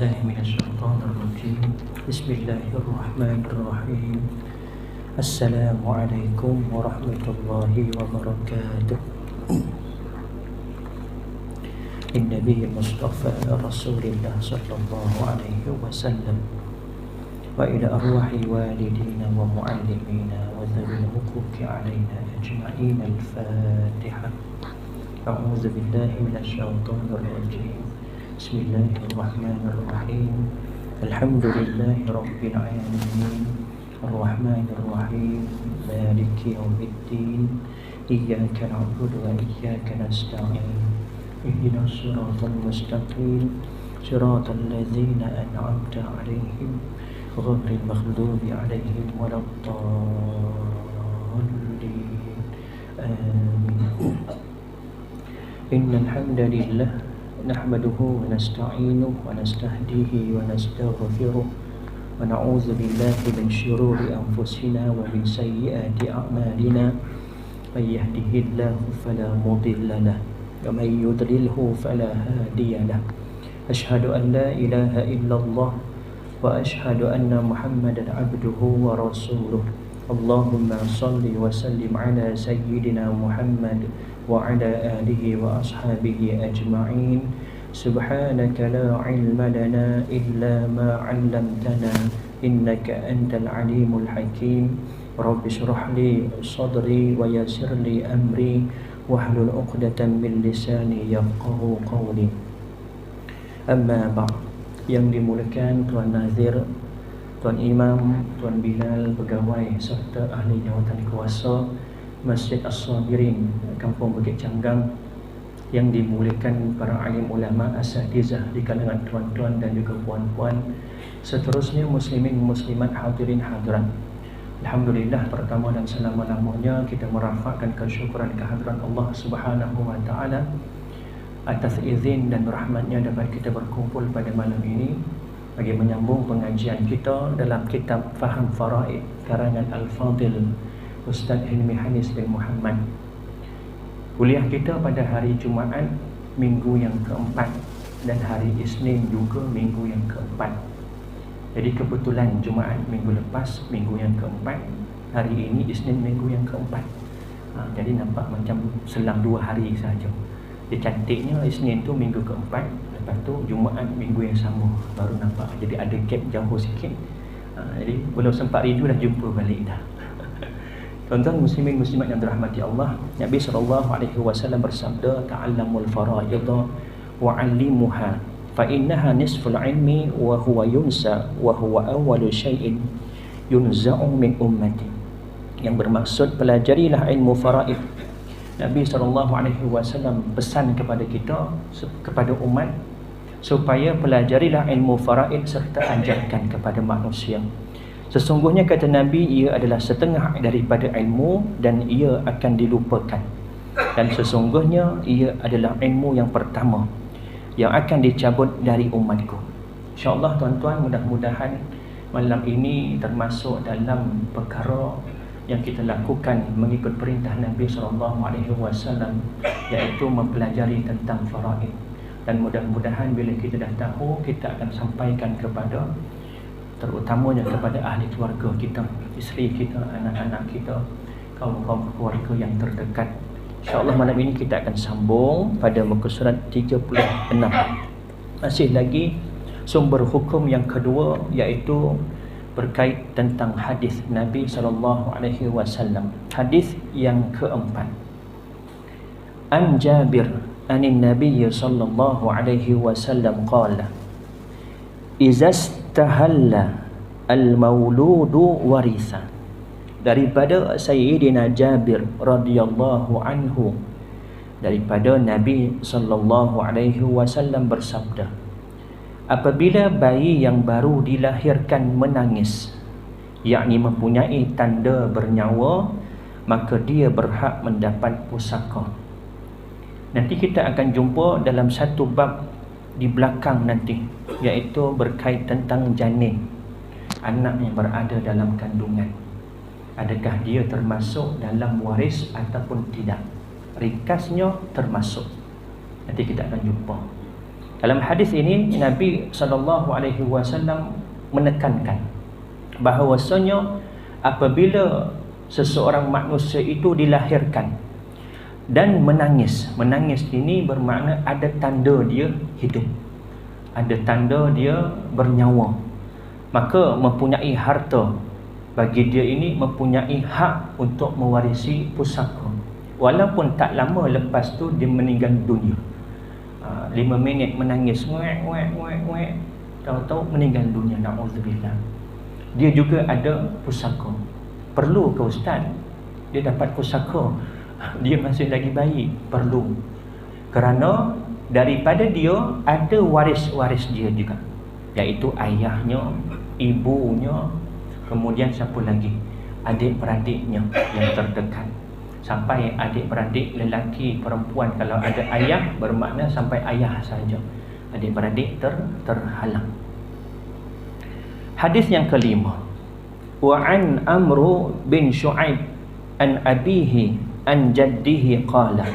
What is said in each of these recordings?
بالله من الشيطان الرجيم بسم الله الرحمن الرحيم السلام عليكم ورحمة الله وبركاته النبي المصطفى رسول الله صلى الله عليه وسلم وإلى أرواح والدينا ومعلمينا وذوي الحقوق علينا أجمعين الفاتحة أعوذ بالله من الشيطان الرجيم بسم الله الرحمن الرحيم الحمد لله رب العالمين الرحمن الرحيم مالك يوم الدين إياك نعبد وإياك نستعين اهدنا الصراط المستقيم صراط الذين أنعمت عليهم غير المغضوب عليهم ولا الضالين آمين إن الحمد لله نحمده ونستعينه ونستهديه ونستغفره ونعوذ بالله من شرور أنفسنا ومن سيئات أعمالنا من يهده الله فلا مضل له ومن يضلله فلا هادي له أشهد أن لا إله إلا الله وأشهد أن محمدا عبده ورسوله اللهم صل وسلم على سيدنا محمد وعلى آله وأصحابه أجمعين سبحانك لا علم لنا إلا ما علمتنا إنك أنت العليم الحكيم رب اشرح لي صدري ويسر لي أمري واحلل عقدة من لساني يفقه قولي أما بعد. Yang dimuliakan Tuan Nazir, Tuan Imam, Tuan Bilal, pegawai serta ahli jawatan kuasa Masjid As-Sabirin, Kampung Bukit Canggang, yang dimuliakan para alim ulama asatizah di kalangan tuan-tuan dan juga puan-puan, seterusnya muslimin muslimat hadirin hadirat. Alhamdulillah, pertama dan selama-lamanya kita merafakkan kesyukuran kehadiran Allah Subhanahu wa taala atas izin dan rahmatnya dapat kita berkumpul pada malam ini bagi menyambung pengajian kita dalam kitab Faham Faraid karangan Al-Fadil Ustaz Hilmi Hanis bin Muhammad. Kuliah kita pada hari Jumaat minggu yang keempat dan hari Isnin juga minggu yang keempat. Jadi kebetulan Jumaat minggu lepas minggu yang keempat, hari ini Isnin minggu yang keempat. Jadi nampak macam selang 2 hari saja. Dia cantiknya Isnin tu minggu keempat, lepas tu Jumaat minggu yang sama, baru nampak. Jadi ada gap jauh sikit. Jadi belum sempat rindu dah jumpa balik dah. Tuan-tuan muslimin muslimat yang dirahmati Allah, Nabi SAW bersabda, ta'allamul fara'idha wa'allimuha fa innaha nisful ilmi wa huwa yunsa wa huwa awwalu syai'in yunza'u min ummati. Yang bermaksud pelajarilah ilmu faraid. Nabi SAW pesan kepada kita, kepada umat, supaya pelajarilah ilmu faraid serta ajarkan kepada manusia. Sesungguhnya kata Nabi, ia adalah setengah daripada ilmu dan ia akan dilupakan. Dan sesungguhnya ia adalah ilmu yang pertama yang akan dicabut dari umatku. InsyaAllah tuan-tuan, mudah-mudahan malam ini termasuk dalam perkara yang kita lakukan mengikut perintah Nabi SAW, iaitu mempelajari tentang faraid. Dan mudah-mudahan bila kita dah tahu, kita akan sampaikan kepada, terutamanya kepada ahli keluarga kita, isteri kita, anak-anak kita, kaum-kaum keluarga yang terdekat. InsyaAllah malam ini kita akan sambung pada muka surat 36. Masih lagi sumber hukum yang kedua, iaitu berkait tentang hadis Nabi SAW. Hadis yang keempat. An Jabir anin Nabi sallallahu alaihi wasallam qala izastahalla al-mauludu waritha. Daripada Sayyidina Jabir radhiyallahu anhu, daripada Nabi sallallahu alaihi wasallam bersabda, apabila bayi yang baru dilahirkan menangis, yakni mempunyai tanda bernyawa, maka dia berhak mendapat pusaka. Nanti kita akan jumpa dalam satu bab di belakang nanti, iaitu berkait tentang janin, anak yang berada dalam kandungan. Adakah dia termasuk dalam waris ataupun tidak? Ringkasnya termasuk. Nanti kita akan jumpa. Dalam hadis ini Nabi SAW menekankan bahawasanya apabila seseorang manusia itu dilahirkan dan menangis ini bermakna ada tanda dia hidup, ada tanda dia bernyawa, maka mempunyai harta bagi dia ini mempunyai hak untuk mewarisi pusaka, walaupun tak lama lepas tu dia meninggal dunia. 5 minit menangis, tahu-tahu meninggal dunia, na'udzubillah. Dia juga ada pusaka. Perlu ke ustaz dia dapat pusaka? Dia masih lagi bayi, perlu. Kerana daripada dia ada waris-waris dia juga, iaitu ayahnya, ibunya, kemudian siapa lagi? Adik-beradiknya yang terdekat. Sampai adik-beradik lelaki, perempuan. Kalau ada ayah bermakna sampai ayah saja, adik-beradik terhalang. Hadis yang kelima, wa an Amru bin Shu'aib an abihi an jaddihi qala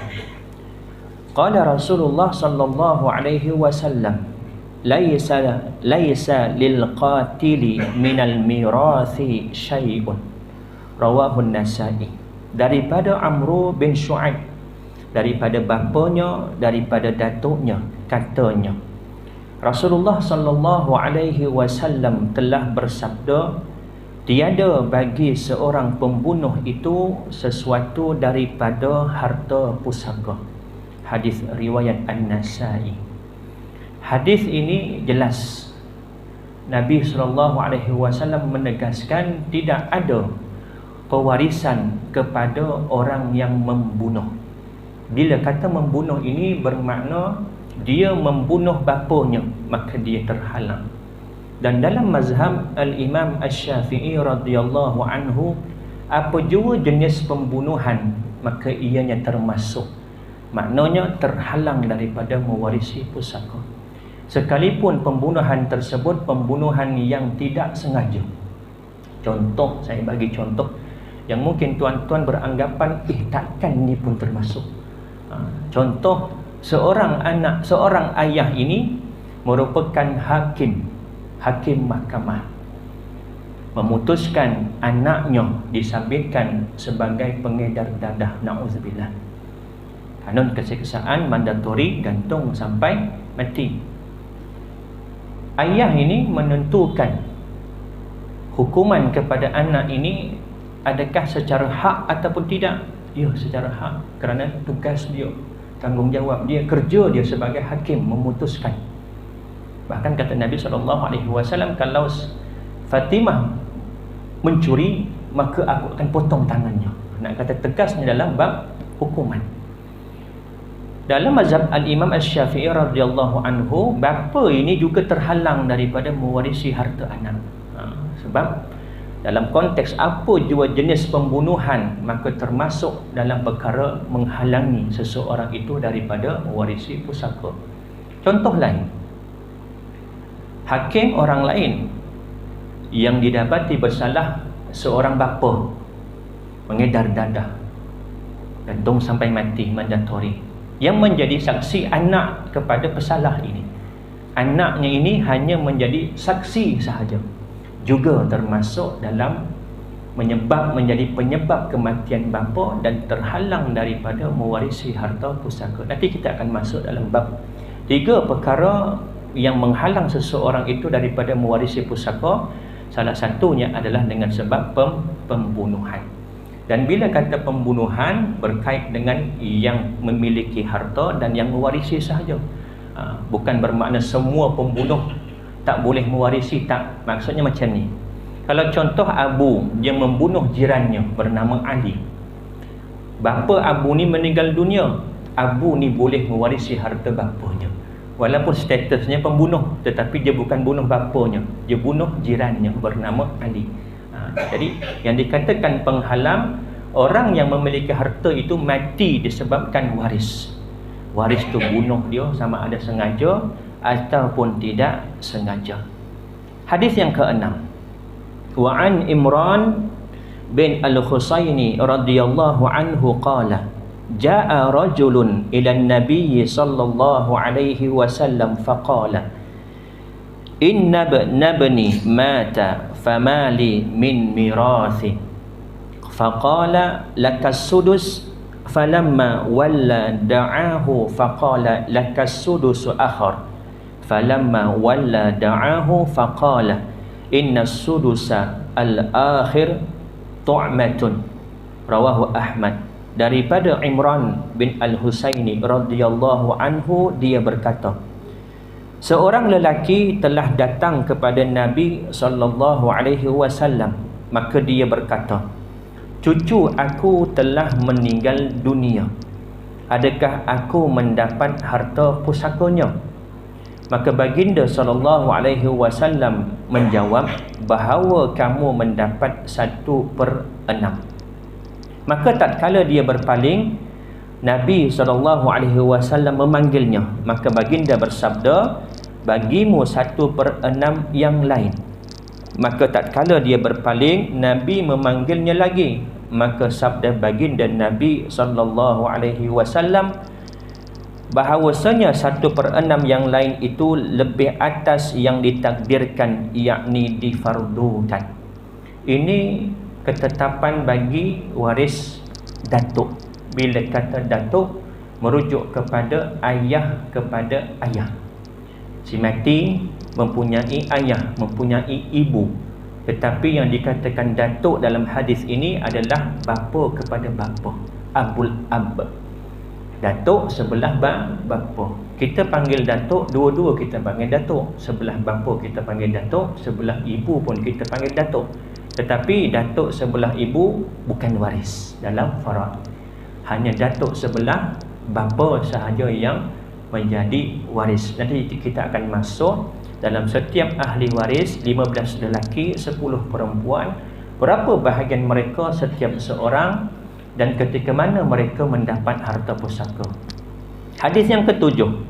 Rasulullah sallallahu alaihi wasallam laisa lil qatili minal mirathi syai'un, rawahu an-Nasa'i. Daripada Amru bin Shu'aib, daripada bapanya, daripada datuknya, katanya Rasulullah sallallahu alaihi wasallam telah bersabda, tiada bagi seorang pembunuh itu sesuatu daripada harta pusaka. Hadis riwayat An-Nasa'i. Hadis ini jelas Nabi sallallahu alaihi wasallam menegaskan tidak ada pewarisan kepada orang yang membunuh. Bila kata membunuh ini bermakna dia membunuh bapanya, maka dia terhalang. Dan dalam mazhab Al-Imam Asy-Syafi'i radhiyallahu anhu, apa jua jenis pembunuhan maka ianya termasuk, maknanya terhalang daripada mewarisi pusaka. Sekalipun pembunuhan tersebut pembunuhan yang tidak sengaja. Contoh, saya bagi contoh yang mungkin tuan-tuan beranggapan takkan ni pun termasuk. Contoh, seorang anak, seorang ayah ini merupakan hakim mahkamah, memutuskan anaknya disabitkan sebagai pengedar dadah, na'udzubillah. Kanun keseksaan mandatori, gantung sampai mati. Ayah ini menentukan hukuman kepada anak ini, adakah secara hak ataupun tidak? Ya, secara hak, kerana tugas dia, tanggungjawab dia, kerja dia sebagai hakim memutuskan. Bahkan kata Nabi SAW, kalau Fatimah mencuri, maka aku akan potong tangannya. Nak kata tegasnya dalam bab hukuman. Dalam mazhab Al-Imam Asy-Syafi'i radhiyallahu anhu, bapa ini juga terhalang daripada mewarisi harta anak. Sebab dalam konteks apa jua jenis pembunuhan, maka termasuk dalam perkara menghalangi seseorang itu daripada mewarisi pusaka. Contoh lain, hakim orang lain yang didapati bersalah seorang bapa, mengedar dadah, gantung sampai mati, mandatori, yang menjadi saksi anak kepada pesalah ini. Anaknya ini hanya menjadi saksi sahaja, juga termasuk dalam menjadi penyebab kematian bapa dan terhalang daripada mewarisi harta pusaka. Nanti kita akan masuk dalam bab 3 perkara yang menghalang seseorang itu daripada mewarisi pusaka. Salah satunya adalah dengan sebab pembunuhan. Dan bila kata pembunuhan berkait dengan yang memiliki harta dan yang mewarisi sahaja. Bukan bermakna semua pembunuh tak boleh mewarisi, tak. Maksudnya macam ni. Kalau contoh Abu, dia membunuh jirannya bernama Ali. Bapa Abu ni meninggal dunia, Abu ni boleh mewarisi harta bapanya. Walaupun statusnya pembunuh, tetapi dia bukan bunuh bapanya, dia bunuh jirannya bernama Ali. Jadi yang dikatakan penghalang, orang yang memiliki harta itu mati disebabkan waris. Waris tu bunuh dia sama ada sengaja ataupun tidak sengaja. Hadis yang ke-6, wa an Imran bin Al-Husaini radhiyallahu anhu qala Ja'a rajulun ila an-nabiy sallallahu alaihi wasallam faqala inna ibni mata famali min mirathi faqala lakas sudus falamma walla da'ahu faqala lakas sudus akhar falamma walla da'ahu faqala inna sudusa al-akhir tu'matun. Rawahu Ahmad. Daripada Imran bin Al-Husaini radhiyallahu anhu, dia berkata, seorang lelaki telah datang kepada Nabi sallallahu alaihi wasallam, maka dia berkata, cucu aku telah meninggal dunia, adakah aku mendapat harta pusakanya? Maka baginda sallallahu alaihi wasallam menjawab bahawa kamu mendapat 1/6. Maka tatkala dia berpaling, Nabi SAW memanggilnya. Maka baginda bersabda, bagimu 1/6 yang lain. Maka tatkala dia berpaling, Nabi memanggilnya lagi. Maka sabda baginda Nabi SAW, bahawasanya 1/6 yang lain itu lebih atas yang ditakdirkan, yakni difardukan. Ini ketetapan bagi waris datuk. Bila kata datuk, merujuk kepada ayah kepada ayah. Si mati mempunyai ayah, mempunyai ibu. Tetapi yang dikatakan datuk dalam hadis ini adalah bapa kepada bapa, abul ab. Datuk sebelah bapa. Kita panggil datuk, dua-dua kita panggil datuk. Sebelah bapa kita panggil datuk, sebelah ibu pun kita panggil datuk. Tetapi datuk sebelah ibu bukan waris dalam farad. Hanya datuk sebelah bapa sahaja yang menjadi waris. Nanti kita akan masuk dalam setiap ahli waris, 15 lelaki, 10 perempuan, berapa bahagian mereka setiap seorang dan ketika mana mereka mendapat harta pusaka. Hadis yang ketujuh.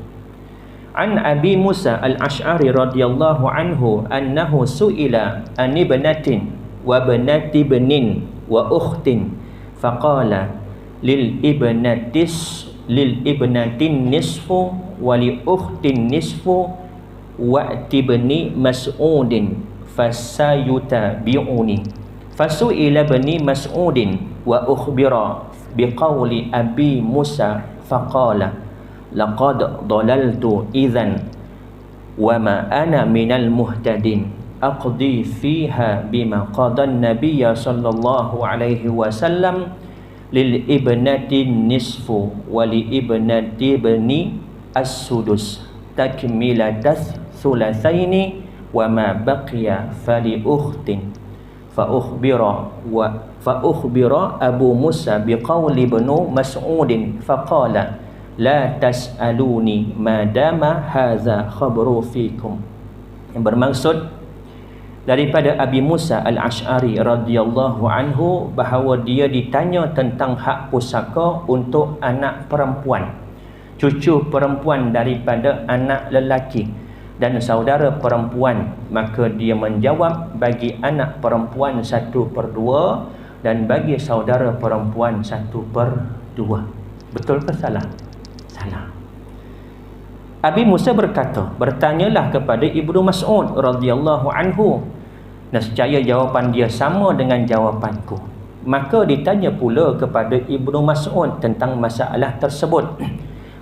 An Abi Musa al-Ash'ari radhiyallahu anhu annahu su'ila an ibnatin wa banati benin wa ukhtin faqala lil ibnatin nisfu wa li ukhtin nisfu wa tibni mas'udin fasayutabi'uni fasu'ila bani mas'udin wa ukhbira biqawli Abi Musa faqala laqad dalaltu idhan wa ma ana minal muhtadin aqdi fiha bima qada an-nabiy sallallahu alaihi wasallam lil ibnati nisfu wa li ibnati ibni as-sudus takmilatas thulathaini wa ma baqiya fali ukhtin fa ukhbira Abu Musa biqawli ibnu Mas'udin faqala la tas'aluni madama hadza khabru fikum. Yang bermaksud daripada Abi Musa al-Ash'ari radhiyallahu anhu bahawa dia ditanya tentang hak pusaka untuk anak perempuan, cucu perempuan daripada anak lelaki dan saudara perempuan. Maka dia menjawab bagi anak perempuan 1/2 dan bagi saudara perempuan 1/2. Betul ke salah? Salah. Abi Musa berkata, bertanyalah kepada Ibnu Mas'ud radhiyallahu anhu. Nescaya jawapan dia sama dengan jawapanku. Maka ditanya pula kepada Ibnu Mas'ud tentang masalah tersebut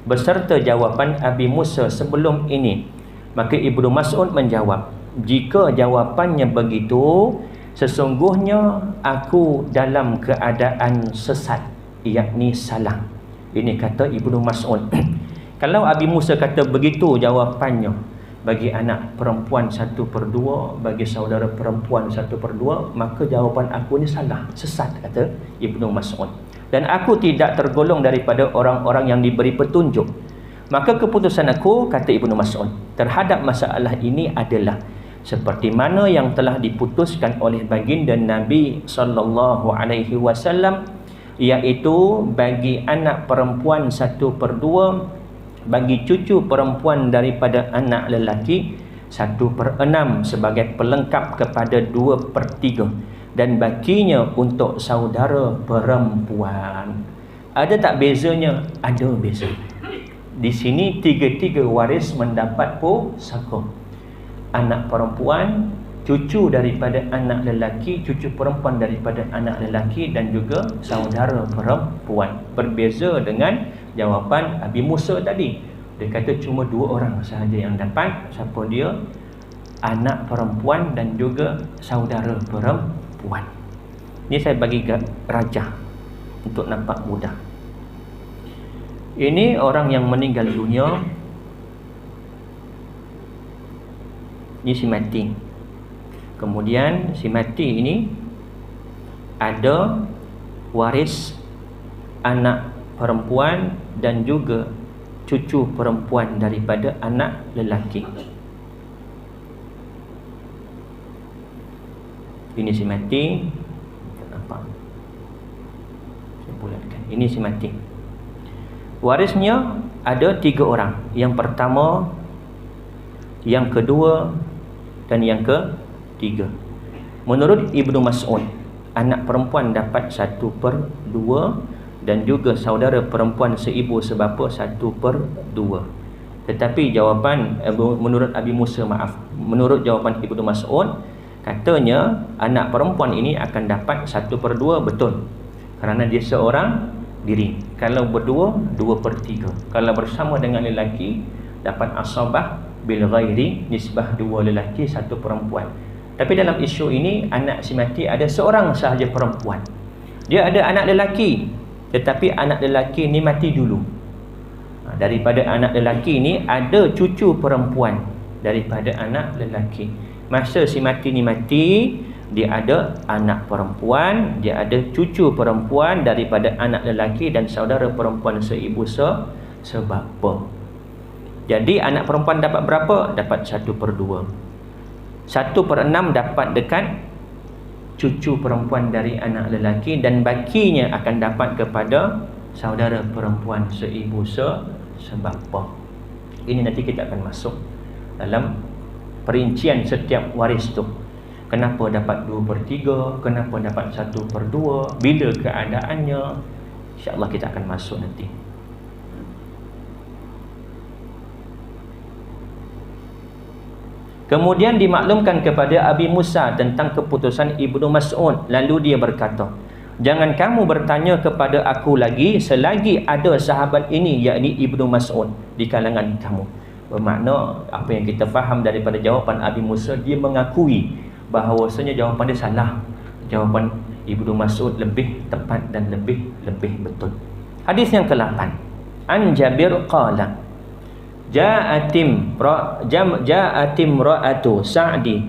beserta jawapan Abi Musa sebelum ini. Maka Ibnu Mas'ud menjawab, jika jawapannya begitu, sesungguhnya aku dalam keadaan sesat, yakni salah. Ini kata Ibnu Mas'ud. Kalau Abi Musa kata begitu jawapannya, bagi anak perempuan 1/2, bagi saudara perempuan 1/2, maka jawapan aku ni salah, sesat, kata Ibnu Mas'ud. Dan aku tidak tergolong daripada orang-orang yang diberi petunjuk. Maka keputusan aku, kata Ibnu Mas'ud, terhadap masalah ini adalah seperti mana yang telah diputuskan oleh baginda Nabi sallallahu alaihi wasallam, iaitu bagi anak perempuan 1/2, bagi cucu perempuan daripada anak lelaki 1/6 sebagai pelengkap kepada 2/3, dan bakinya untuk saudara perempuan. Ada tak bezanya? Ada beza. Di sini tiga-tiga waris mendapat pusaka. Anak perempuan, cucu daripada anak lelaki, cucu perempuan daripada anak lelaki, dan juga saudara perempuan. Berbeza dengan jawapan Abi Musa tadi. Dia kata cuma 2 orang sahaja yang dapat. Siapa dia? Anak perempuan dan juga saudara perempuan. Ini saya bagi rajah untuk nampak mudah. Ini orang yang meninggal dunia. Ini si mati. Kemudian si mati ini ada waris anak perempuan dan juga cucu perempuan daripada anak lelaki. Ini si mati. Nampak? Saya bulatkan. Ini si mati. Warisnya ada 3 orang. Yang pertama, yang kedua, dan yang ketiga. Menurut Ibnu Mas'ud, anak perempuan dapat 1/2 dan juga saudara perempuan seibu sebapa 1/2. Tetapi jawapan menurut Abi Musa, menurut jawapan Ibnu Mas'ud, katanya anak perempuan ini akan dapat 1/2 betul. Kerana dia seorang diri. Kalau berdua, 2/3. Kalau bersama dengan lelaki, dapat asabah bil ghairi, nisbah 2 lelaki 1 perempuan. Tapi dalam isu ini, anak si mati ada seorang sahaja perempuan. Dia ada anak lelaki, tetapi anak lelaki ni mati dulu. Daripada anak lelaki ni ada cucu perempuan daripada anak lelaki. Masa si mati ni mati, dia ada anak perempuan, dia ada cucu perempuan daripada anak lelaki dan saudara perempuan seibu sebapa. Jadi anak perempuan dapat berapa? Dapat 1/2. 1/6 dapat dekat cucu perempuan dari anak lelaki, dan bakinya akan dapat kepada saudara perempuan seibu sebapa. Ini nanti kita akan masuk dalam perincian setiap waris tu. Kenapa dapat 2/3? Kenapa dapat 1/2? Bila keadaannya? InsyaAllah kita akan masuk nanti. Kemudian dimaklumkan kepada Abi Musa tentang keputusan Ibnu Mas'ud. Lalu dia berkata, jangan kamu bertanya kepada aku lagi selagi ada sahabat ini, yakni Ibnu Mas'ud, di kalangan kamu. Bermakna apa yang kita faham daripada jawapan Abi Musa, dia mengakui bahawasanya jawapan dia salah. Jawapan Ibnu Mas'ud lebih tepat dan lebih betul. Hadis yang ke-8. An Jabir qala Ja'atim ra'atu Sa'di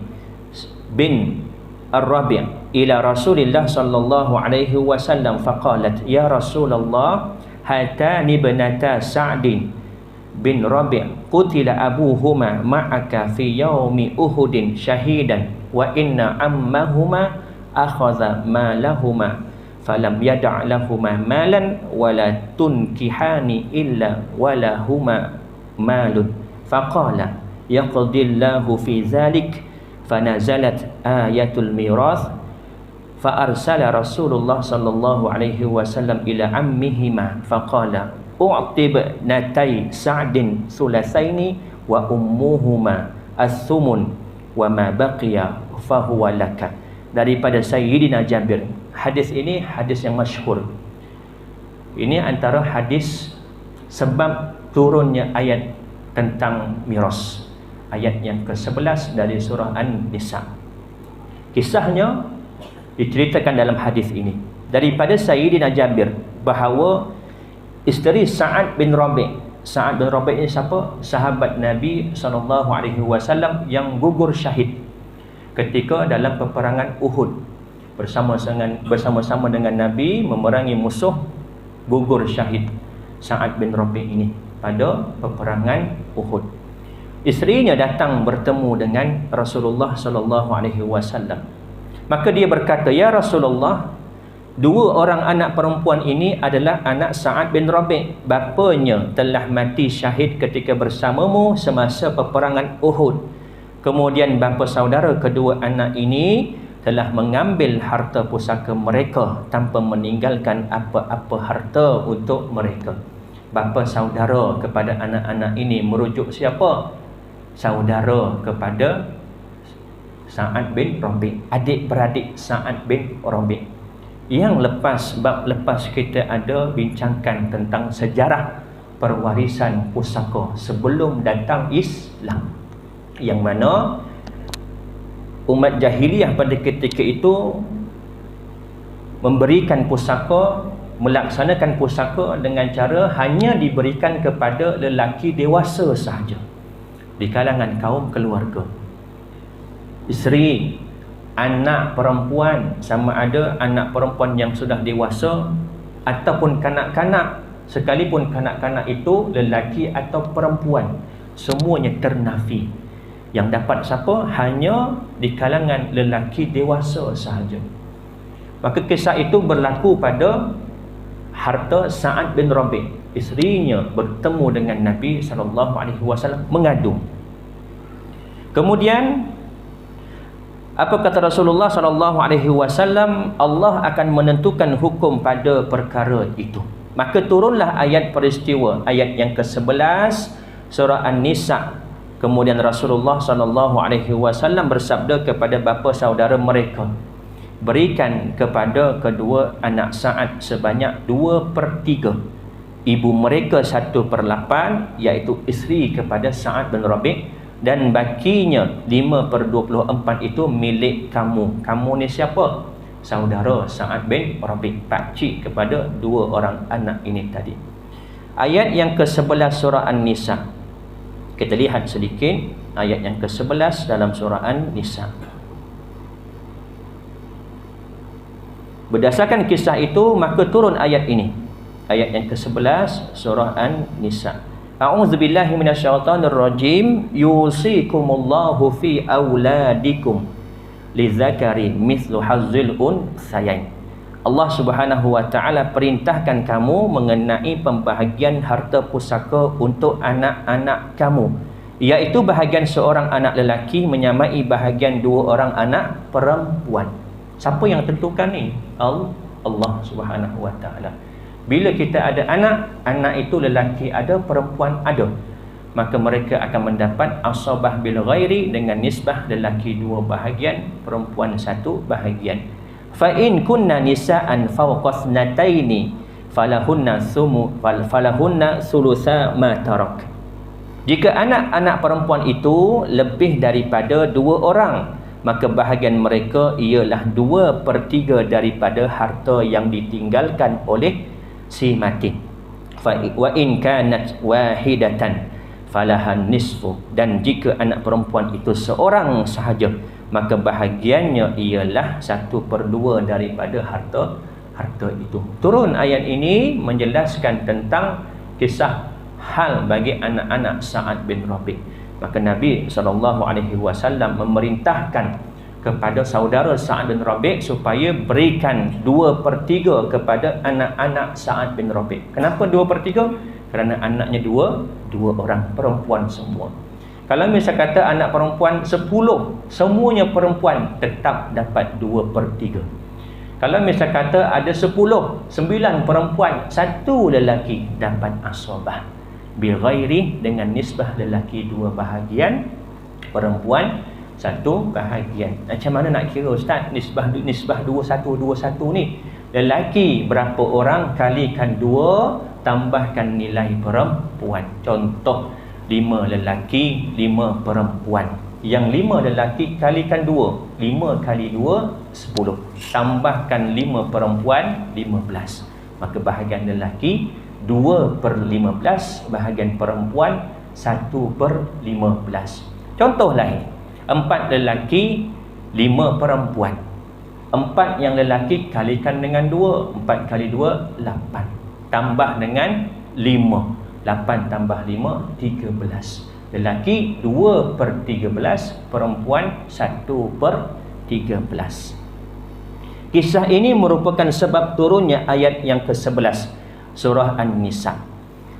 bin Ar-Rabi' ila Rasulillah sallallahu alaihi wasallam faqalat ya Rasulullah hatani ibnata Sa'di bin Rabi' qutila abuhuma ma'aka fi yaumi Uhudin syahidan wa inna ammahuma akhadha malahuma falam yada' lahuma malan wala tunkihani illa walahuma malun faqala yaqdillahu fi dhalik fanazalat ayatul mirath fa arsala Rasulullah sallallahu alaihi wasallam ila ammihima faqala u'tib natai Sa'din thulathaini wa ummuhuma as-thumun wa ma baqiya fahuwa laka. Daripada Sayyidina Jabir. Hadis ini hadis yang masyhur. Ini antara hadis sebab turunnya ayat tentang miras, ayat yang ke-11 dari surah An-Nisa. Kisahnya diceritakan dalam hadis ini daripada Sayyidina Jabir bahawa isteri Sa'ad bin Rabi'. Sa'ad bin Rabi' ini siapa? Sahabat Nabi SAW yang gugur syahid ketika dalam peperangan Uhud, bersama-sama dengan Nabi memerangi musuh, gugur syahid Sa'ad bin Rabi' ini pada peperangan Uhud. Isterinya datang bertemu dengan Rasulullah SAW. Maka dia berkata, ya Rasulullah, 2 orang anak perempuan ini adalah anak Sa'ad bin Rabi'. Bapanya telah mati syahid ketika bersamamu semasa peperangan Uhud. Kemudian bapa saudara kedua anak ini telah mengambil harta pusaka mereka tanpa meninggalkan apa-apa harta untuk mereka. Bapa saudara kepada anak-anak ini merujuk siapa? Saudara kepada Sa'ad bin Rabi', adik-beradik Sa'ad bin Rabi'. Yang bab lepas kita ada bincangkan tentang sejarah perwarisan pusaka sebelum datang Islam, yang mana umat jahiliyah pada ketika itu memberikan pusaka, melaksanakan pusaka dengan cara hanya diberikan kepada lelaki dewasa sahaja di kalangan kaum keluarga. Isteri, anak perempuan, sama ada anak perempuan yang sudah dewasa ataupun kanak-kanak, sekalipun kanak-kanak itu lelaki atau perempuan, semuanya ternafi. Yang dapat siapa? Hanya di kalangan lelaki dewasa sahaja. Maka kisah itu berlaku pada harta Sa'ad bin Rabi'. Isterinya bertemu dengan Nabi SAW mengadu. Kemudian apa kata Rasulullah SAW? Allah akan menentukan hukum pada perkara itu. Maka turunlah ayat peristiwa, ayat yang ke-11 surah An-Nisa. Kemudian Rasulullah SAW bersabda kepada bapa saudara mereka, berikan kepada kedua anak Sa'ad sebanyak 2/3, ibu mereka 1/8, iaitu isteri kepada Sa'ad bin Rabi', dan bakinya 5/24 itu milik kamu. Kamu ni siapa? Saudara Sa'ad bin Rabi', pakcik kepada dua orang anak ini tadi. Ayat yang ke-11 surah An-Nisa. Kita lihat sedikit ayat yang ke-11 dalam surah An-Nisa. Berdasarkan kisah itu, maka turun ayat ini. Ayat yang ke-11 surah An-Nisa. A'udzubillahi minasyaitonirrajim. Yusikumullahu fi auladikum lidzakari mithlu hazzil unthayain. Allah Subhanahu wa taala perintahkan kamu mengenai pembahagian harta pusaka untuk anak-anak kamu, iaitu bahagian seorang anak lelaki menyamai bahagian dua orang anak perempuan. Siapa yang tentukan ni? Allah Subhanahu wa taala. Bila kita ada anak itu lelaki ada, perempuan ada, maka mereka akan mendapat asabah bil ghairi dengan nisbah lelaki 2 bahagian, perempuan 1 bahagian. Fa in kunna nisaan fawqa thnataini falahunna thulutsa ma tarak. Jika anak-anak perempuan itu lebih daripada 2 orang, maka bahagian mereka ialah 2/3 daripada harta yang ditinggalkan oleh si mati. Wa in kanat wahidatan falahan nisfu. Dan jika anak perempuan itu seorang sahaja, maka bahagiannya ialah 1/2 daripada harta itu. Turun ayat ini menjelaskan tentang kisah hal bagi anak-anak Sa'ad bin Rabi'. Maka Nabi SAW memerintahkan kepada saudara Sa'ad bin Rabi' supaya berikan 2/3 kepada anak-anak Sa'ad bin Rabi'. Kenapa 2/3? Kerana anaknya dua orang perempuan semua. Kalau misal kata anak perempuan 10, semuanya perempuan, tetap dapat 2/3. Kalau misal kata ada 10, 9 perempuan, 1 lelaki, dapat asabah bil ghairi dengan nisbah lelaki 2 bahagian, perempuan 1 bahagian. Macam mana nak kira ustaz nisbah 21 ni? Lelaki berapa orang kalikan 2 tambahkan nilai perempuan. Contoh 5 lelaki, 5 perempuan. Yang 5 lelaki kalikan 2, 5 kali 2 10. Tambahkan 5 perempuan 15. Maka bahagian lelaki 2/15, bahagian perempuan 1/15. Contoh lain, 4 lelaki, 5 perempuan. 4 yang lelaki kalikan dengan 2, 4 kali 2 8. Tambah dengan 5. 8 tambah 5 13. Lelaki 2/13, perempuan 1/13. Kisah ini merupakan sebab turunnya ayat yang ke-11 surah An-Nisa.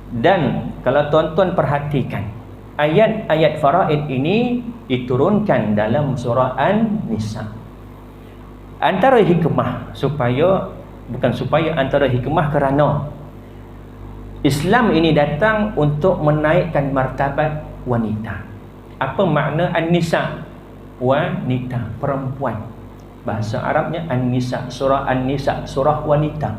Dan kalau tuan-tuan perhatikan, ayat-ayat faraid ini diturunkan dalam surah An-Nisa. Antara hikmah antara hikmah kerana Islam ini datang untuk menaikkan martabat wanita. Apa makna an-nisa? Wanita, perempuan. Bahasa Arabnya an-nisa, surah an-nisa, surah wanita.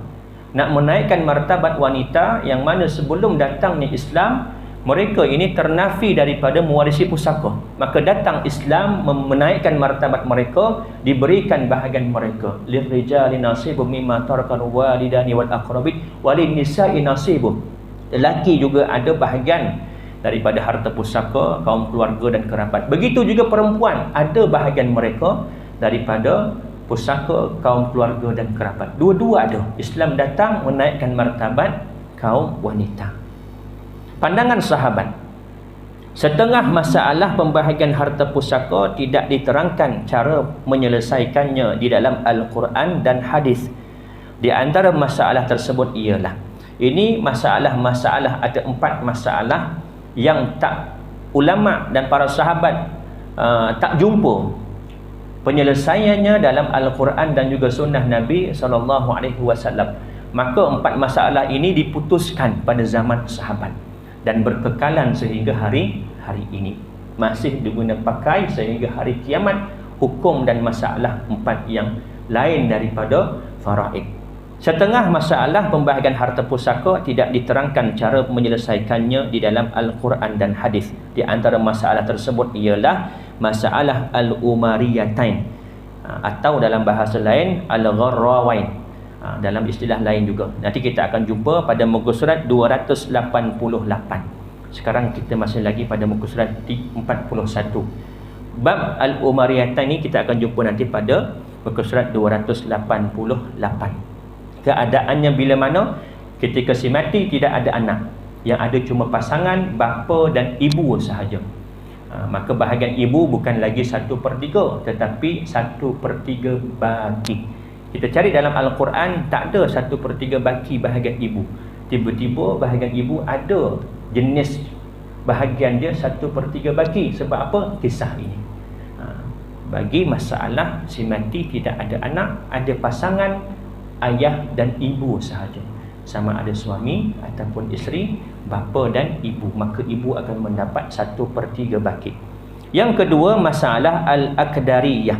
Nak menaikkan martabat wanita yang mana sebelum datangnya Islam, mereka ini ternafi daripada mewarisi pusaka. Maka datang Islam menaikkan martabat mereka, diberikan bahagian mereka. Lirrijali nasibum mimma tarakal walidani wal aqrabin walin nisa'i nasibum. Lelaki juga ada bahagian daripada harta pusaka kaum keluarga dan kerabat. Begitu juga perempuan ada bahagian mereka daripada pusaka kaum keluarga dan kerabat. Dua-dua ada. Islam datang menaikkan martabat kaum wanita. Pandangan sahabat, setengah masalah pembahagian harta pusaka tidak diterangkan cara menyelesaikannya di dalam Al-Quran dan hadis. Di antara masalah tersebut ialah, ini masalah-masalah, ada 4 masalah yang tak ulama dan para sahabat tak jumpa penyelesaiannya dalam Al-Quran dan juga sunnah Nabi SAW. Maka 4 masalah ini diputuskan pada zaman sahabat dan berkekalan sehingga hari ini, masih diguna pakai sehingga hari kiamat, hukum dan masalah 4 yang lain daripada faraid. Setengah masalah pembahagian harta pusaka tidak diterangkan cara menyelesaikannya di dalam Al-Quran dan hadis. Di antara masalah tersebut ialah masalah al-umariyatain, atau dalam bahasa lain al-gharrawain, dalam istilah lain juga. Nanti kita akan jumpa pada muka surat 288. Sekarang kita masih lagi pada muka surat 41. Bab al-umariyatan ini kita akan jumpa nanti pada muka surat 288. Keadaannya bila mana ketika si mati tidak ada anak, yang ada cuma pasangan bapa dan ibu sahaja. Maka bahagian ibu bukan lagi 1/3, tetapi 1/3 baki. Kita cari dalam Al-Quran, tak ada 1/3 baki bahagian ibu. Tiba-tiba bahagian ibu ada jenis bahagian dia 1/3 baki. Sebab apa? Kisah ini. Bagi masalah si mati tidak ada anak, ada pasangan, ayah dan ibu sahaja. Sama ada suami ataupun isteri, bapa dan ibu. Maka ibu akan mendapat 1/3 baki. Yang kedua, masalah al-aqdariyah.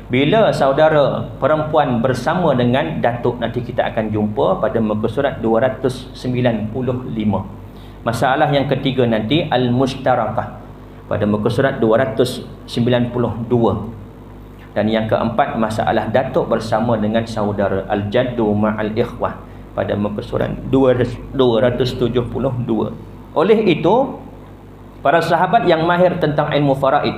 Bila saudara perempuan bersama dengan datuk. Nanti kita akan jumpa pada muka surat 295. Masalah yang ketiga nanti al-mushtarakah, pada muka surat 292. Dan yang keempat, masalah datuk bersama dengan saudara, al-jaddu ma'al ikhwah, pada muka surat 272. Oleh itu, para sahabat yang mahir tentang ilmu faraid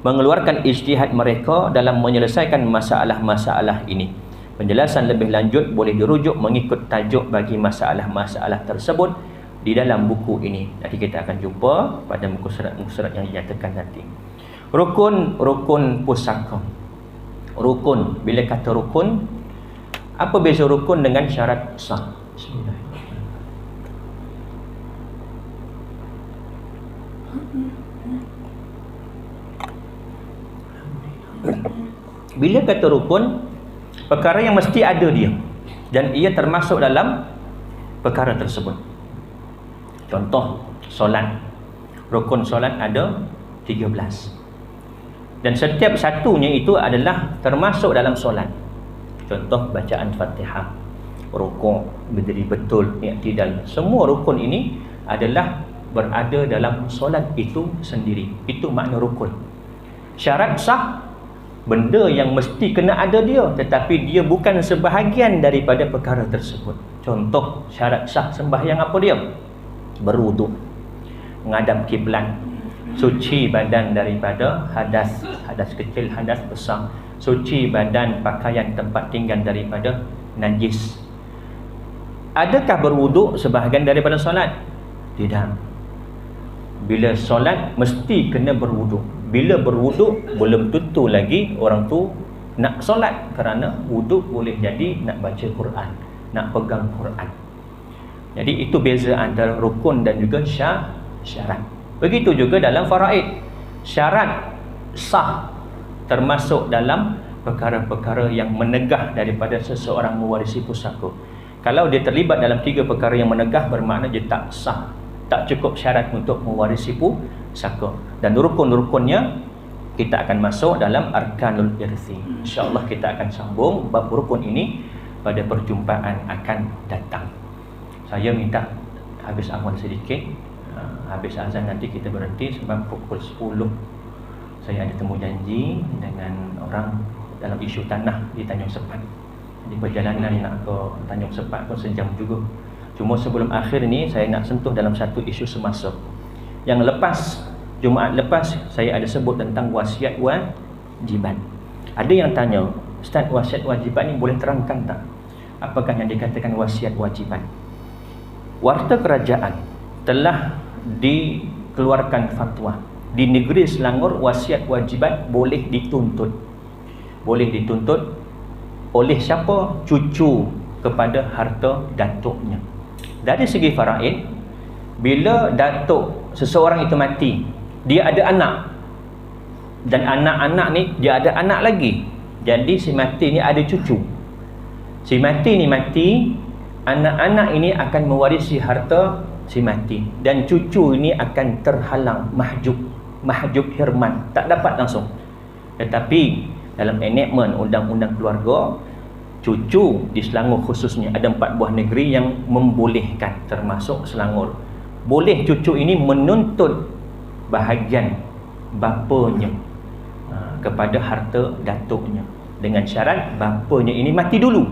mengeluarkan ijtihad mereka dalam menyelesaikan masalah-masalah ini. Penjelasan lebih lanjut boleh dirujuk mengikut tajuk bagi masalah-masalah tersebut di dalam buku ini. Nanti kita akan jumpa pada muka surat yang dinyatakan nanti. Rukun pusaka. Rukun, bila kata rukun, apa beza rukun dengan syarat sah? Bila kata rukun, perkara yang mesti ada dia dan ia termasuk dalam perkara tersebut. Contoh, solat. Rukun solat ada 13. Dan setiap satunya itu adalah termasuk dalam solat. Contoh, bacaan Fatihah, rukuk, berdiri betul, i'tidal. Semua rukun ini adalah berada dalam solat itu sendiri. Itu makna rukun. Syarat sah, benda yang mesti kena ada dia, tetapi dia bukan sebahagian daripada perkara tersebut. Contoh, syarat sah sembahyang apa dia? Berwuduk, menghadap kiblat, suci badan daripada hadas kecil, hadas besar, suci badan, pakaian, tempat tinggal daripada najis. Adakah berwuduk sebahagian daripada solat? Tidak. Bila solat mesti kena berwuduk. Bila berwuduk, belum tentu lagi orang tu nak solat, kerana wuduk boleh jadi nak baca Quran, nak pegang Quran. Jadi itu beza antara rukun dan juga syarat. Begitu juga dalam faraid. Syarat sah termasuk dalam perkara-perkara yang menegah daripada seseorang mewarisi pusaka. Kalau dia terlibat dalam 3 perkara yang menegah, bermakna dia tak sah, tak cukup syarat untuk mewarisi pusaka. Dan rukun-rukunnya kita akan masuk dalam arkanul irthi. InsyaAllah kita akan sambung bab rukun ini pada perjumpaan akan datang. Saya minta habis amal sedikit, habis azan nanti kita berhenti sebab pukul 10 saya ada temu janji dengan orang dalam isu tanah di Tanjung Sepat. Di perjalanan nak ke Tanjung Sepat pun sejam juga. Cuma sebelum akhir ni saya nak sentuh dalam satu isu semasa. Yang lepas, Jumaat lepas, saya ada sebut tentang wasiat wajibat. Ada yang tanya, Ustaz, wasiat wajibat ni boleh terangkan tak? Apakah yang dikatakan wasiat wajibat? Warta kerajaan telah dikeluarkan fatwa. Di negeri Selangor, wasiat wajibat boleh dituntut. Boleh dituntut oleh siapa? Cucu kepada harta datuknya. Dari segi faraid, bila datuk seseorang itu mati, dia ada anak, dan anak-anak ni dia ada anak lagi. Jadi si mati ni ada cucu. Si mati ni mati, anak-anak ini akan mewarisi harta si mati, dan cucu ini akan terhalang, mahjub hirman, tak dapat langsung. Tetapi dalam enactment undang-undang keluarga, cucu di Selangor khususnya ada 4 buah negeri yang membolehkan, termasuk Selangor. Boleh cucu ini menuntut bahagian bapanya kepada harta datuknya, dengan syarat bapanya ini mati dulu.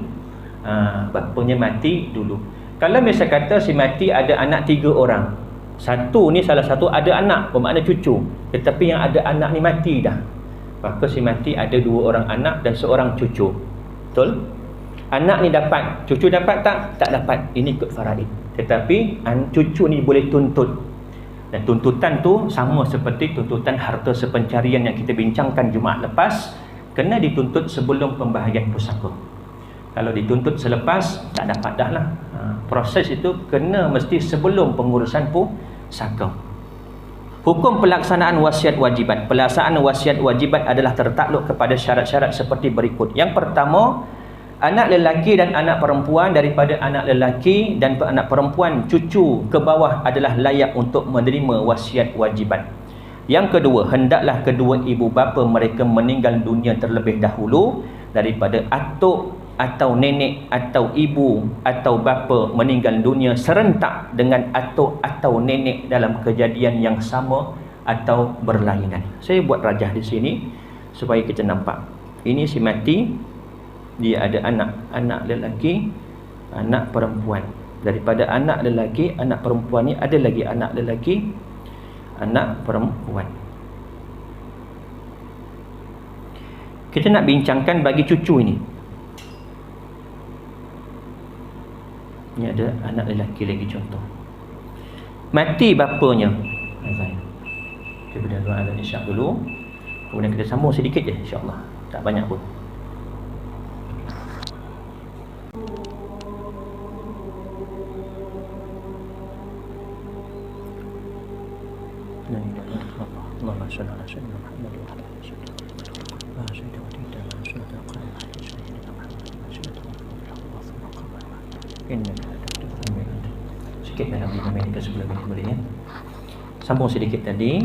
Bapanya mati dulu. Kalau misal kata si mati ada anak 3 orang, satu ni salah satu ada anak, bermakna cucu, tetapi yang ada anak ni mati dah, maka si mati ada 2 orang anak dan 1 cucu. Betul? Anak ni dapat, cucu dapat tak? Tak dapat. Ini ikut faraid. Tetapi cucu ni boleh tuntut. Dan tuntutan tu sama seperti tuntutan harta sepencarian yang kita bincangkan Jumaat lepas, kena dituntut sebelum pembahagian pusaka. Kalau dituntut selepas, tak dapat dah lah. Proses itu kena mesti sebelum pengurusan pusaka. Hukum pelaksanaan wasiat wajibat. Pelaksanaan wasiat wajibat adalah tertakluk kepada syarat-syarat seperti berikut. Yang pertama, anak lelaki dan anak perempuan daripada anak lelaki dan anak perempuan cucu ke bawah adalah layak untuk menerima wasiat wajibat. Yang kedua, hendaklah kedua ibu bapa mereka meninggal dunia terlebih dahulu daripada atuk atau nenek atau ibu atau bapa meninggal dunia serentak dengan atuk atau nenek dalam kejadian yang sama atau berlainan. Saya buat rajah di sini supaya kita nampak. Ini si mati, dia ada anak lelaki, anak perempuan. Daripada anak lelaki, anak perempuan ni ada lagi anak lelaki, anak perempuan. Kita nak bincangkan bagi cucu ini. Ini ada anak lelaki lagi contoh. Mati bapanya. Azan. Kita beri doa azan isyak dulu. Kemudian kita sambung sedikit je insya-Allah. Tak banyak pun. Allahumma shalli ala sayyidina Muhammad wa ala alihi wa sahbihi wa sikit dalam 5 minit sebelum ini. Sambung sedikit tadi.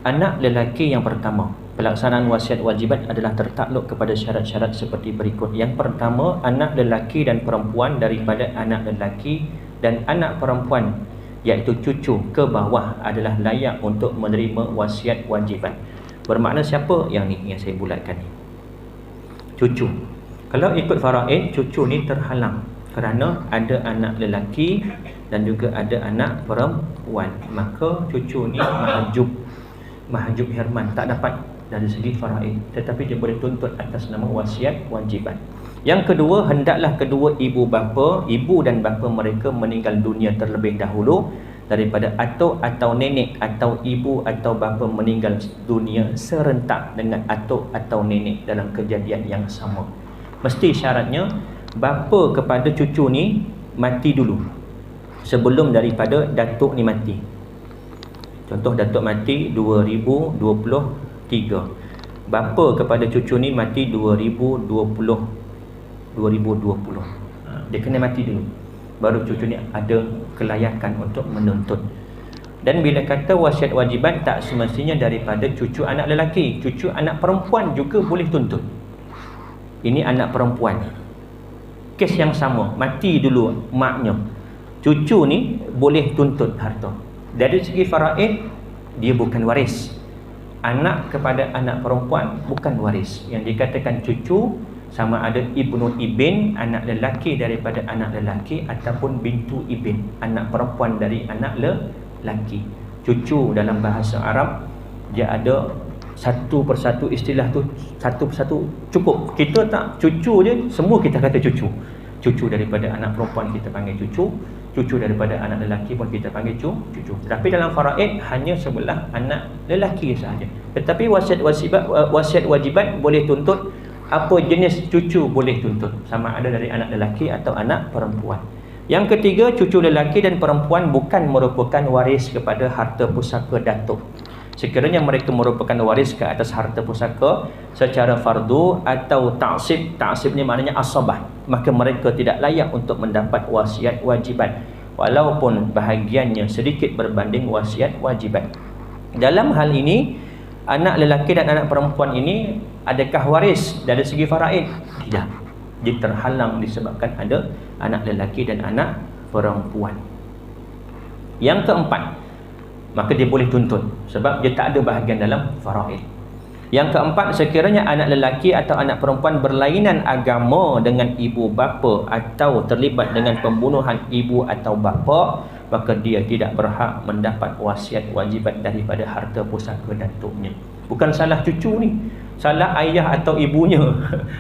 Anak lelaki yang pertama, pelaksanaan wasiat wajibat adalah tertakluk kepada syarat-syarat seperti berikut. Yang pertama, anak lelaki dan perempuan daripada anak lelaki dan anak perempuan, iaitu cucu ke bawah adalah layak untuk menerima wasiat wajibat. Bermakna siapa? Yang ni yang saya bulatkan ni, cucu. Kalau ikut faraid, cucu ni terhalang kerana ada anak lelaki dan juga ada anak perempuan, maka cucu ni mahjub hirman, tak dapat dari segi faraid, tetapi dia boleh tuntut atas nama wasiat wajibat. Yang kedua, hendaklah kedua ibu dan bapa mereka meninggal dunia terlebih dahulu daripada atuk atau nenek atau ibu atau bapa meninggal dunia serentak dengan atuk atau nenek dalam kejadian yang sama. Mesti syaratnya bapa kepada cucu ni mati dulu sebelum daripada datuk ni mati. Contoh datuk mati 2023, bapa kepada cucu ni mati 2020. Dia kena mati dulu, baru cucu ni ada kelayakan untuk menuntut. Dan bila kata wasiat wajibat, tak semestinya daripada cucu anak lelaki, cucu anak perempuan juga boleh tuntut. Ini anak perempuan, kes yang sama, mati dulu maknya, cucu ni boleh tuntut harta. Dari segi faraid, dia bukan waris. Anak kepada anak perempuan bukan waris. Yang dikatakan cucu sama ada ibnu ibn, anak lelaki daripada anak lelaki, ataupun bintu ibn, anak perempuan dari anak lelaki. Cucu dalam bahasa Arab, dia ada satu persatu istilah tu, satu persatu cukup. Kita tak cucu je, semua kita kata cucu. Cucu daripada anak perempuan kita panggil cucu, cucu daripada anak lelaki pun kita panggil cucu. Tetapi dalam faraid hanya sebelah anak lelaki sahaja. Tetapi wasiat wajibat boleh tuntut, apa jenis cucu boleh tuntut, sama ada dari anak lelaki atau anak perempuan. Yang ketiga, cucu lelaki dan perempuan bukan merupakan waris kepada harta pusaka datuk. Sekiranya mereka merupakan waris ke atas harta pusaka secara fardu atau ta'sib, ta'sib ni maknanya asabah, maka mereka tidak layak untuk mendapat wasiat wajibat, walaupun bahagiannya sedikit berbanding wasiat wajibat. Dalam hal ini, anak lelaki dan anak perempuan ini adakah waris dari segi faraid? Tidak. Dia terhalang disebabkan ada anak lelaki dan anak perempuan. Yang keempat, maka dia boleh tuntut sebab dia tak ada bahagian dalam faraid. Yang keempat, sekiranya anak lelaki atau anak perempuan berlainan agama dengan ibu bapa atau terlibat dengan pembunuhan ibu atau bapa, maka dia tidak berhak mendapat wasiat wajibat daripada harta pusaka datuknya. Bukan salah cucu ni, salah ayah atau ibunya.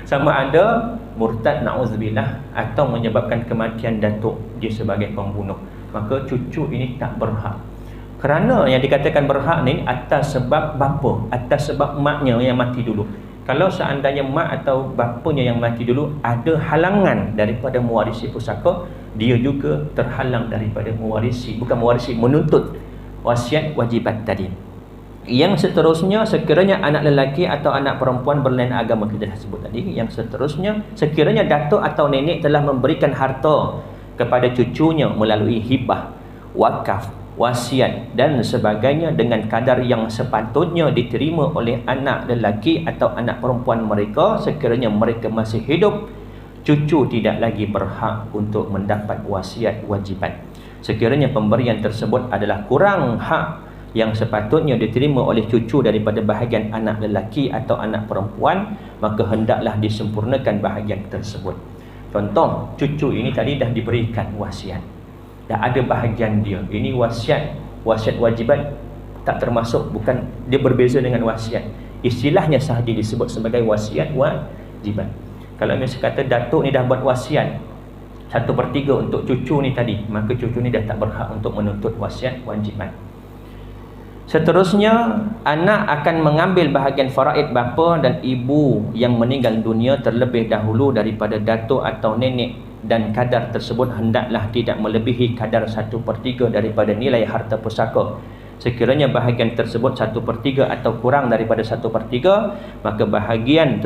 Sama ada murtad, na'udzubillah, atau menyebabkan kematian datuk dia sebagai pembunuh, maka cucu ini tak berhak. Kerana yang dikatakan berhak ni atas sebab bapa, atas sebab maknya yang mati dulu. Kalau seandainya mak atau bapanya yang mati dulu ada halangan daripada mewarisi pusaka, dia juga terhalang daripada mewarisi, bukan mewarisi, menuntut wasiat wajibat tadi. Yang seterusnya, sekiranya anak lelaki atau anak perempuan berlainan agama, kita dah sebut tadi. Yang seterusnya, sekiranya datuk atau nenek telah memberikan harta kepada cucunya melalui hibah, wakaf, wasiat dan sebagainya dengan kadar yang sepatutnya diterima oleh anak lelaki atau anak perempuan mereka, sekiranya mereka masih hidup, cucu tidak lagi berhak untuk mendapat wasiat wajibat. Sekiranya pemberian tersebut adalah kurang hak yang sepatutnya diterima oleh cucu daripada bahagian anak lelaki atau anak perempuan, maka hendaklah disempurnakan bahagian tersebut. Contoh, cucu ini tadi dah diberikan wasiat, dah ada bahagian dia. Ini wasiat wajibat tak termasuk, bukan, dia berbeza dengan wasiat. Istilahnya sahaja disebut sebagai wasiat wajibat. Kalau misalnya kata datuk ni dah buat wasiat 1/3 untuk cucu ni tadi, maka cucu ni dah tak berhak untuk menuntut wasiat wajibat. Seterusnya, anak akan mengambil bahagian faraid bapa dan ibu yang meninggal dunia terlebih dahulu daripada datuk atau nenek, dan kadar tersebut hendaklah tidak melebihi kadar 1/3 daripada nilai harta pusaka. Sekiranya bahagian tersebut 1/3 atau kurang daripada 1/3, maka pembahagian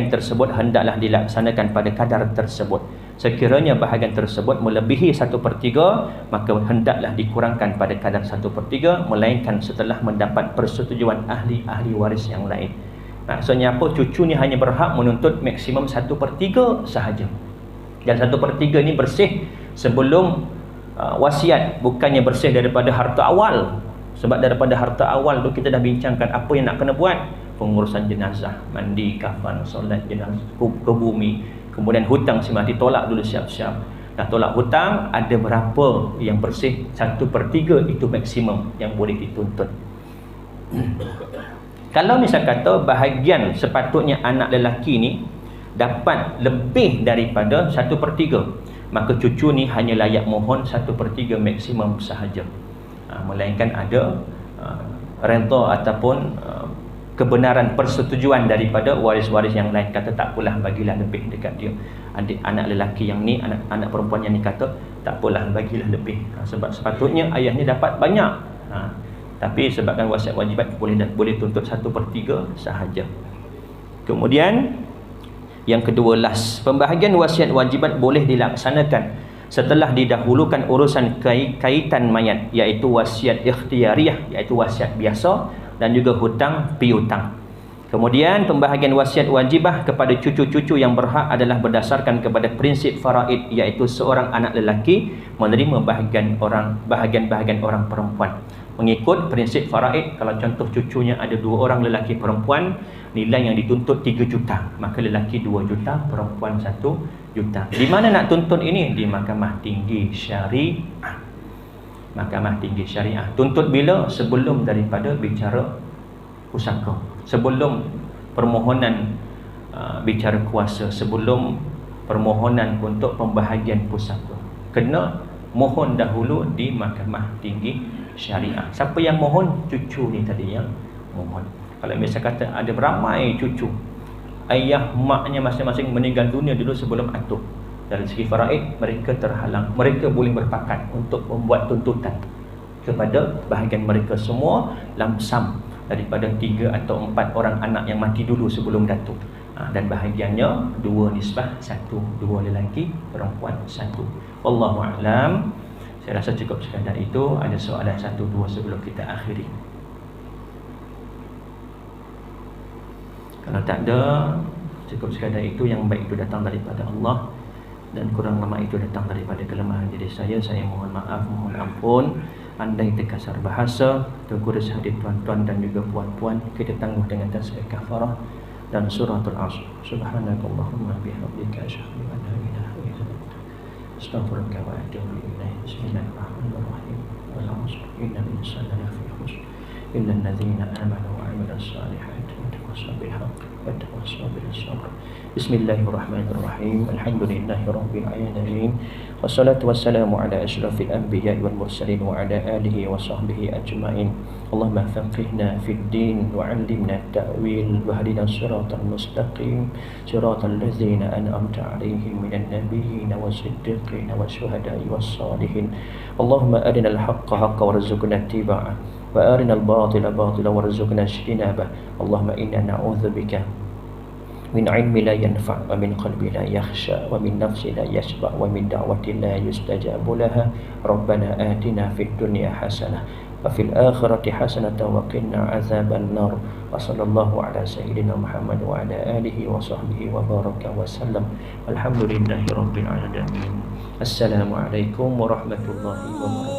tersebut hendaklah dilaksanakan pada kadar tersebut. Sekiranya bahagian tersebut melebihi 1/3, maka hendaklah dikurangkan pada kadar 1/3, melainkan setelah mendapat persetujuan ahli-ahli waris yang lain. Maksudnya apa? Cucu ni hanya berhak menuntut maksimum 1/3 sahaja. Dan 1/3 ni bersih sebelum wasiat, bukannya bersih daripada harta awal. Sebab daripada harta awal tu kita dah bincangkan apa yang nak kena buat. Pengurusan jenazah, mandi, kafan, solat jenazah, ke bumi, kemudian hutang si mati tolak dulu siap-siap. Dah tolak hutang, ada berapa yang bersih? 1/3 itu maksimum yang boleh dituntut. Kalau misal kata bahagian sepatutnya anak lelaki ni dapat lebih daripada 1/3, maka cucu ni hanya layak mohon 1/3 maksimum sahaja. Melainkan ada reda ataupun kebenaran persetujuan daripada waris-waris yang lain, kata tak apalah, bagilah lebih dekat dia. Adik anak lelaki yang ni, anak perempuan yang ni kata tak apalah, bagilah lebih. Sebab sepatutnya ayahnya dapat banyak. Tapi sebabkan wasiat wajibat boleh tuntut 1/3 sahaja. Kemudian yang kedua, last, pembahagian wasiat wajibat boleh dilaksanakan setelah didahulukan urusan kaitan mayat, iaitu wasiat ikhtiyariyah, iaitu wasiat biasa, dan juga hutang piutang. Kemudian pembahagian wasiat wajibah kepada cucu-cucu yang berhak adalah berdasarkan kepada prinsip faraid, iaitu seorang anak lelaki menerima bahagian-bahagian orang perempuan. Mengikut prinsip faraid, kalau contoh cucunya ada 2 orang lelaki perempuan, nilai yang dituntut 3 juta, maka lelaki 2 juta, perempuan 1 juta. Di mana nak tuntut ini? Di Mahkamah Tinggi Syariah. Mahkamah Tinggi Syariah. Tuntut bila? Sebelum daripada bicara pusaka, sebelum permohonan bicara kuasa, sebelum permohonan untuk pembahagian pusaka, kena mohon dahulu di Mahkamah Tinggi Syariah. Siapa yang mohon? Cucu ni tadi yang mohon. Kalau biasa kata ada beramai cucu, ayah maknya masing-masing meninggal dunia dulu sebelum atuk, dari segi faraid mereka terhalang. Mereka boleh berpakat untuk membuat tuntutan kepada bahagian mereka semua lamsam daripada 3 atau 4 orang anak yang mati dulu sebelum datuk. Dan bahagiannya 2 nisbah 1, 2 lelaki, perempuan 1. Wallahu a'lam. Saya rasa cukup sekadar itu. Ada soalan 1, 2 sebelum kita akhiri? Kalau tak ada, cukup sekadar itu. Yang baik itu datang daripada Allah, dan kurang lemah itu datang daripada kelemahan diri saya. Saya mohon maaf, mohon ampun. Andai terkasar bahasa, tergurus hadir tuan-tuan dan juga puan-puan, kita tangguh dengan tasbih kafarah dan suratul Asr. Subhanakallahumma bihamdika asyhadu an la ilaha illa anta astaghfiruka wa atubu ilaik. Bismillahirrahmanirrahim. Wal 'asr innal insana lafi khusr illa alladhina amanu wa 'amilus salihati wa tawassaw bil haqqi wa tawassaw bis sabr. Bismillahirrahmanirrahim. Alhamdulillahirabbil alamin. Wassalatu wassalamu ala asyrafil anbiya'i wal mursalin wa ala alihi wa sahbihi ajma'in. Allahumma faqihna fid din wa 'allimna at-ta'wil wa hdina siratal mustaqim, siratal ladzina an'amta 'alaihim minan nabiyyin was-siddiqin wasyuhada'i was-salihin. Allahumma arinal haqqa haqqan warzuqna ittiba'ah wa arinal batila batilan warzuqna ijtinabah. Allahumma inna na'udzubika min ilmi la yanfa' wa min qalbi la yakhsha wa min nafsi la yashba' wa min da'wati la yustajabu laha. Rabbana atina fid dunya hasanah wa fil akhirati hasanatan wa qina azaban nar. Wa sallallahu ala sayyidina Muhammad wa ala alihi wa sahbihi wa baraka wa sallam. Alhamdulillahirabbil alamin. Assalamualaikum warahmatullahi wabarakatuh.